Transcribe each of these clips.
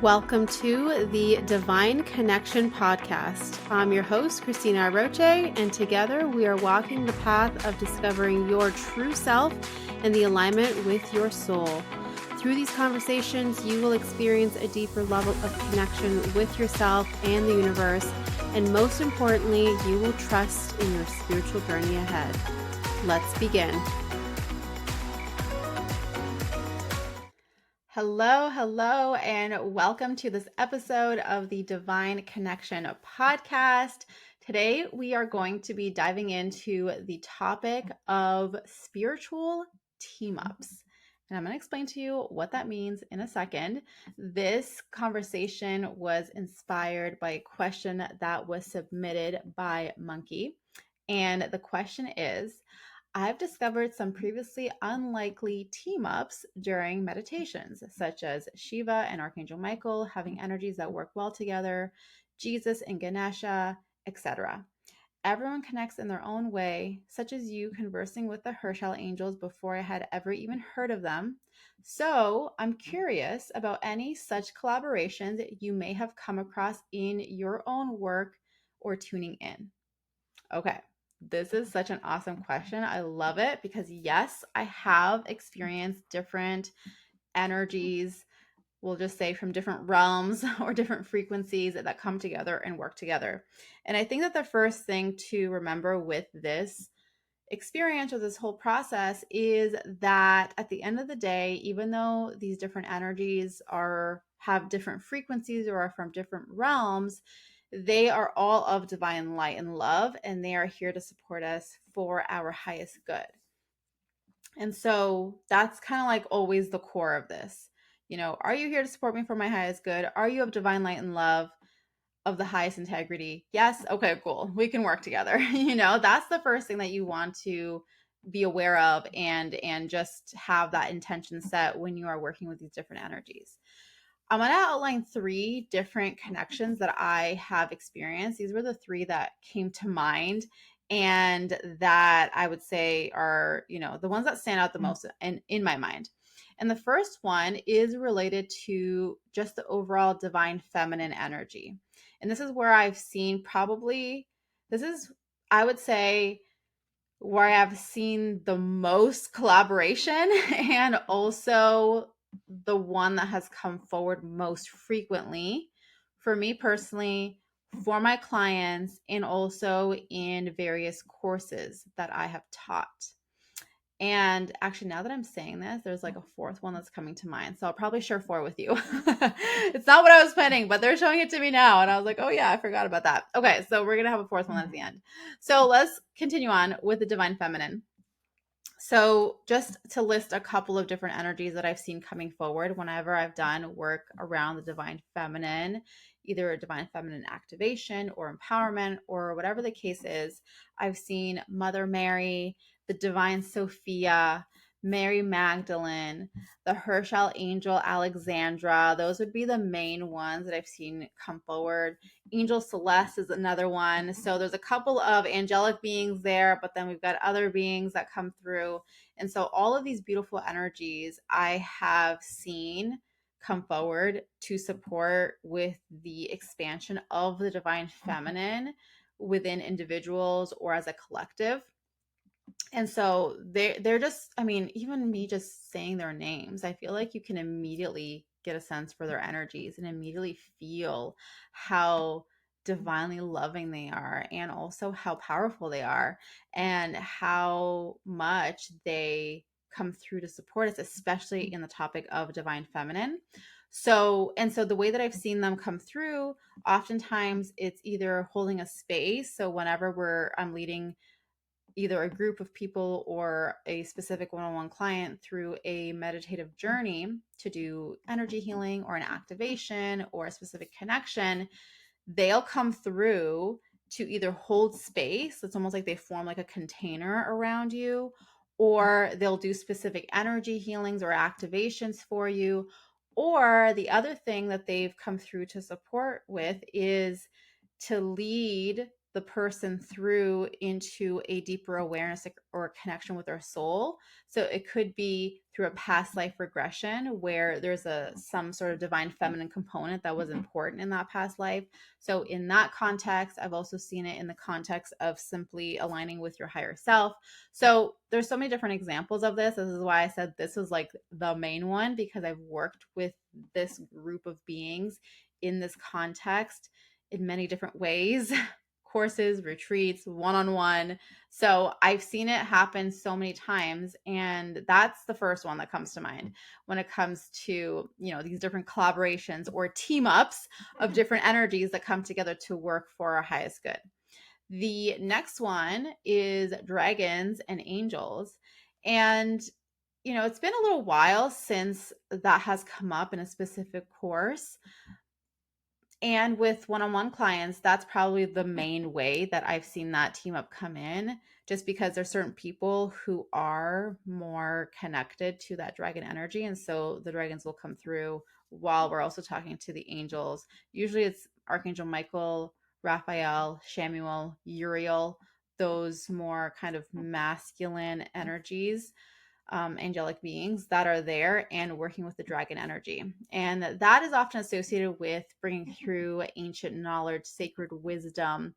Welcome to the Divine Connection Podcast. I'm your host, Cristina Aroche, and together we are walking the path of discovering your true self and the alignment with your soul. Through these conversations, you will experience a deeper level of connection with yourself and the universe, and most importantly, you will trust in your spiritual journey ahead. Let's begin. Hello, and welcome to this episode of the Divine Connection Podcast. Today, we are going to be diving into the topic of spiritual team-ups. And I'm going to explain to you what that means in a second. This conversation was inspired by a question that was submitted by Monkey. And the question is, I've discovered some previously unlikely team-ups during meditations, such as Shiva and Archangel Michael having energies that work well together, Jesus and Ganesha, etc. Everyone connects in their own way, such as you conversing with the Herschel angels before I had ever even heard of them. So I'm curious about any such collaborations you may have come across in your own work or tuning in. Okay. This is such an awesome question. I love it because yes, I have experienced different energies, we'll just say from different realms or different frequencies that come together and work together. And I think that the first thing to remember with this experience or this whole process is that at the end of the day, even though these different energies have different frequencies or are from different realms, they are all of divine light and love, and they are here to support us for our highest good. And so that's kind of like always the core of this. You know, are you here to support me for my highest good? Are you of divine light and love, of the highest integrity? Yes. Okay, cool. We can work together. You know, that's the first thing that you want to be aware of and just have that intention set when you are working with these different energies. I'm going to outline 3 different connections that I have experienced. These were the 3 that came to mind and that I would say are, you know, the ones that stand out the most in my mind. And the first one is related to just the overall divine feminine energy. And this is where I've seen I would say, where I've seen the most collaboration and also the one that has come forward most frequently for me personally, for my clients, and also in various courses that I have taught. And actually, now that I'm saying this, there's like a 4th one that's coming to mind. So I'll probably share 4 with you. It's not what I was planning, but they're showing it to me now. And I was like, oh yeah, I forgot about that. Okay, so we're going to have a 4th one at the end. So let's continue on with the divine feminine. So just to list a couple of different energies that I've seen coming forward whenever I've done work around the divine feminine, either a divine feminine activation or empowerment or whatever the case is, I've seen Mother Mary, the Divine Sophia, Mary Magdalene, the Herschel Angel Alexandra. Those would be the main ones that I've seen come forward. Angel Celeste is another one. So there's a couple of angelic beings there, but then we've got other beings that come through. And so all of these beautiful energies I have seen come forward to support with the expansion of the divine feminine within individuals or as a collective. And so they're just, I mean, even me just saying their names, I feel like you can immediately get a sense for their energies and immediately feel how divinely loving they are and also how powerful they are and how much they come through to support us, especially in the topic of divine feminine. So the way that I've seen them come through, oftentimes it's either holding a space. So whenever I'm leading either a group of people or a specific one-on-one client through a meditative journey to do energy healing or an activation or a specific connection, they'll come through to either hold space. It's almost like they form like a container around you, or they'll do specific energy healings or activations for you. Or the other thing that they've come through to support with is to lead the person through into a deeper awareness or connection with their soul. So it could be through a past life regression where there's some sort of divine feminine component that was important in that past life. So in that context, I've also seen it in the context of simply aligning with your higher self. So there's so many different examples of this. This is why I said this was like the main one, because I've worked with this group of beings in this context in many different ways. Courses, retreats, one-on-one. So I've seen it happen so many times, and that's the first one that comes to mind when it comes to, these different collaborations or team ups of different energies that come together to work for our highest good. The next one is dragons and angels. And it's been a little while since that has come up in a specific course. And with one-on-one clients, that's probably the main way that I've seen that team up come in, just because there's certain people who are more connected to that dragon energy. And so the dragons will come through while we're also talking to the angels. Usually it's Archangel Michael, Raphael, Shamuel, Uriel, those more kind of masculine energies, angelic beings that are there and working with the dragon energy. And that is often associated with bringing through ancient knowledge, sacred wisdom,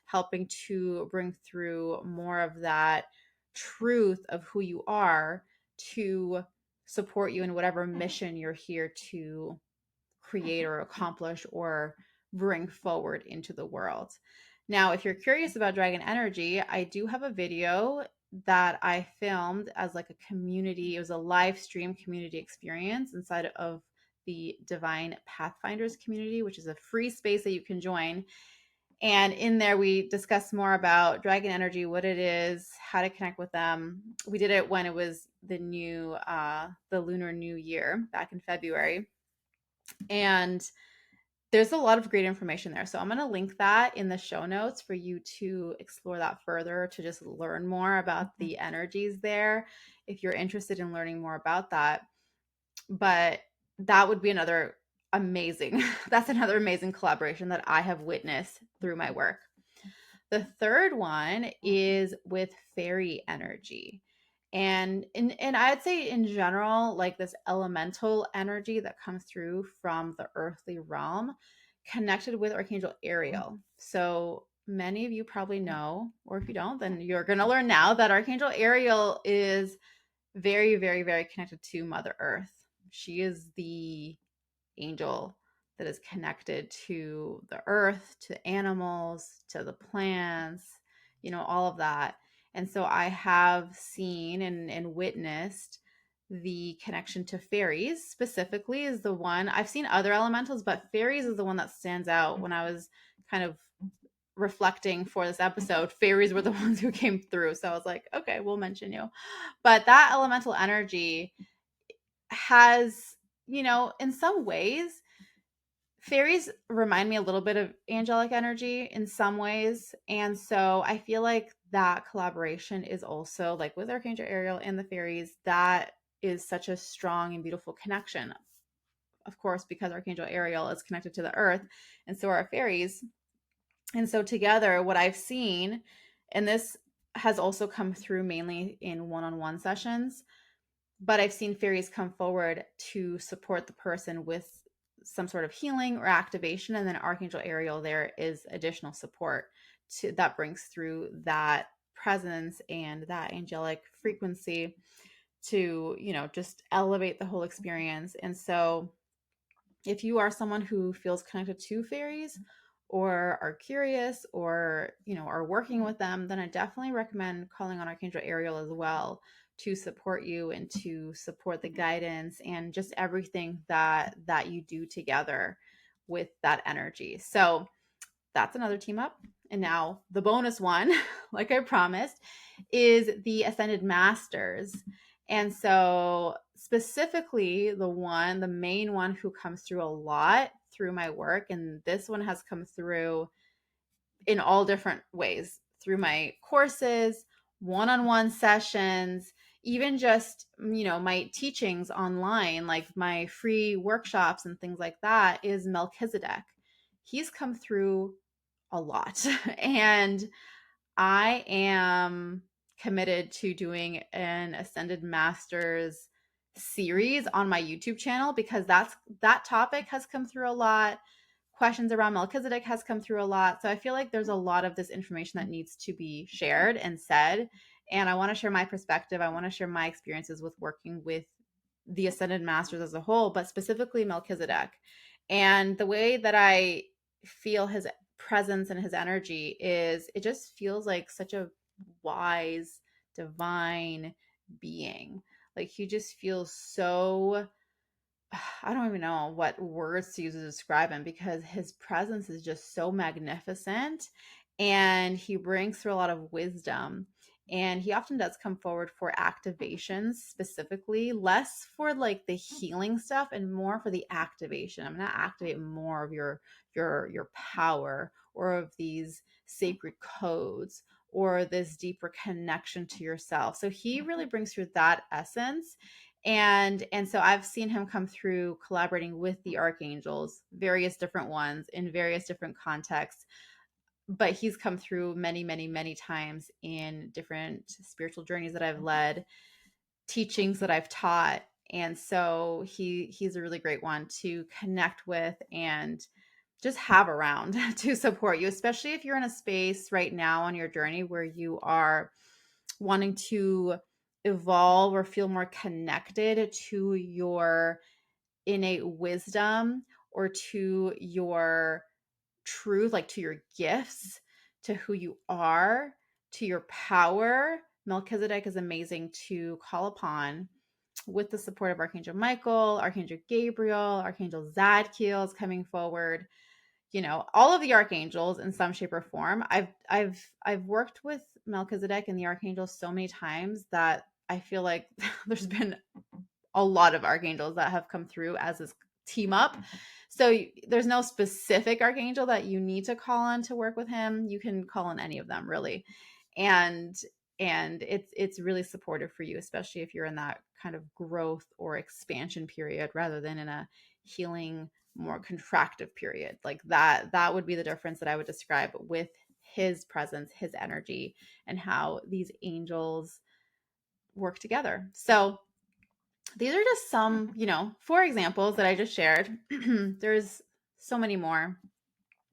helping to bring through more of that truth of who you are to support you in whatever mission you're here to create or accomplish or bring forward into the world. Now, if you're curious about dragon energy, I do have a video that I filmed as like a community. It was a live stream community experience inside of the Divine Pathfinders community, which is a free space that you can join. And in there, we discuss more about dragon energy, what it is, how to connect with them. We did it when it was the Lunar New Year back in February. And there's a lot of great information there. So I'm going to link that in the show notes for you to explore that further, to just learn more about the energies there if you're interested in learning more about that. But that would be another amazing collaboration that I have witnessed through my work. The third one is with fairy energy. And I'd say in general, like this elemental energy that comes through from the earthly realm connected with Archangel Ariel. So many of you probably know, or if you don't, then you're going to learn now that Archangel Ariel is very, very, very connected to Mother Earth. She is the angel that is connected to the earth, to animals, to the plants, all of that. And so I have seen and witnessed the connection to fairies specifically is the one. I've seen other elementals, but fairies is the one that stands out. When I was kind of reflecting for this episode, fairies were the ones who came through. So I was like, okay, we'll mention you. But that elemental energy has, in some ways, fairies remind me a little bit of angelic energy in some ways. And so I feel like that collaboration is also like with Archangel Ariel and the fairies, that is such a strong and beautiful connection. Of course, because Archangel Ariel is connected to the earth, and so are fairies. And so together, what I've seen, and this has also come through mainly in one-on-one sessions, but I've seen fairies come forward to support the person with some sort of healing or activation. And then Archangel Ariel there is additional support that brings through that presence and that angelic frequency to, just elevate the whole experience. And so if you are someone who feels connected to fairies or are curious or, are working with them, then I definitely recommend calling on Archangel Ariel as well to support you and to support the guidance and just everything that you do together with that energy. So that's another team up. And now the bonus one, like I promised, is the Ascended Masters. And so specifically the main one who comes through a lot through my work, and this one has come through in all different ways through my courses, one-on-one sessions, even just, my teachings online, like my free workshops and things like that, is Melchizedek. He's come through a lot. And I am committed to doing an Ascended Masters series on my YouTube channel because that topic has come through a lot. Questions around Melchizedek has come through a lot. So I feel like there's a lot of this information that needs to be shared and said. And I want to share my perspective. I want to share my experiences with working with the Ascended Masters as a whole, but specifically Melchizedek. And the way that I feel his presence and his energy is, it just feels like such a wise, divine being. Like he just feels so, I don't even know what words to use to describe him because his presence is just so magnificent and he brings through a lot of wisdom. And he often does come forward for activations specifically, less for like the healing stuff and more for the activation. I'm going to activate more of your power or of these sacred codes or this deeper connection to yourself. So he really brings through that essence. And so I've seen him come through collaborating with the archangels, various different ones in various different contexts. But he's come through many, many, many times in different spiritual journeys that I've led, teachings that I've taught. And so he's a really great one to connect with and just have around to support you, especially if you're in a space right now on your journey where you are wanting to evolve or feel more connected to your innate wisdom or to your truth, like to your gifts, to who you are, to your power. Melchizedek is amazing to call upon with the support of Archangel Michael, Archangel Gabriel, Archangel Zadkiel is coming forward. You know, all of the archangels in some shape or form. I've worked with Melchizedek and the archangels so many times that I feel like there's been a lot of archangels that have come through as this team up. So there's no specific archangel that you need to call on to work with him. You can call on any of them really. And it's really supportive for you, especially if you're in that kind of growth or expansion period rather than in a healing, more contractive period. Like that would be the difference that I would describe with his presence, his energy, and how these angels work together. So these are just some, 4 examples that I just shared. There's so many more.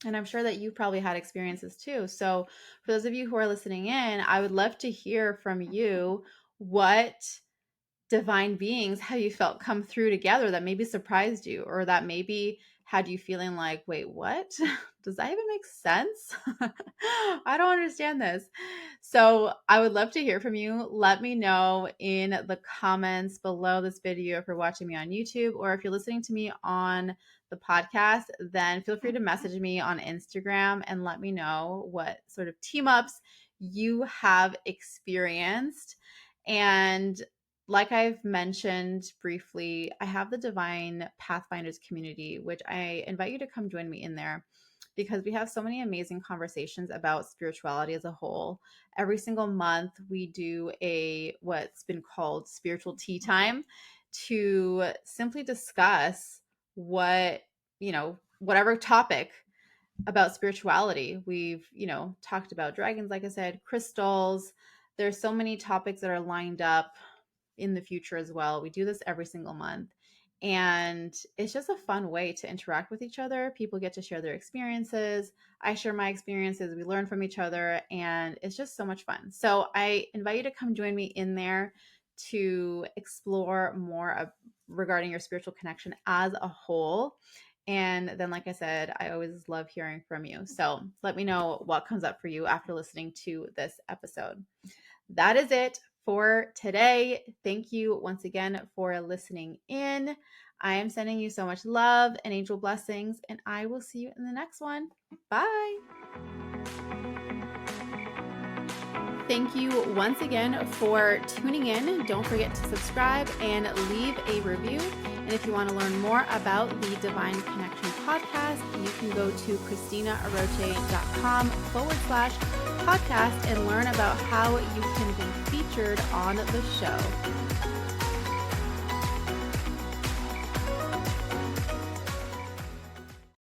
And I'm sure that you've probably had experiences too. So for those of you who are listening in, I would love to hear from you what divine beings have you felt come through together that maybe surprised you or that maybe had you feeling like, wait, what? Does that even make sense? I don't understand this. So I would love to hear from you. Let me know in the comments below this video if you're watching me on YouTube, or if you're listening to me on the podcast, then feel free to message me on Instagram and let me know what sort of team ups you have experienced. And like I've mentioned briefly, I have the Divine Pathfinders community, which I invite you to come join me in there because we have so many amazing conversations about spirituality as a whole. Every single month, we do what's been called spiritual tea time to simply discuss whatever topic about spirituality. We've, talked about dragons, like I said, crystals. There's so many topics that are lined up in the future as well. We do this every single month. And it's just a fun way to interact with each other. People get to share their experiences. I share my experiences. We learn from each other. And it's just so much fun. So I invite you to come join me in there to explore more regarding your spiritual connection as a whole. And then, like I said, I always love hearing from you. So let me know what comes up for you after listening to this episode. That is it for today. Thank you once again for listening in. I am sending you so much love and angel blessings, and I will see you in the next one. Bye. Thank you once again for tuning in. Don't forget to subscribe and leave a review. And if you want to learn more about the Divine Connection podcast, you can go to CristinaAroche.com/podcast and learn about how you can be featured on the show.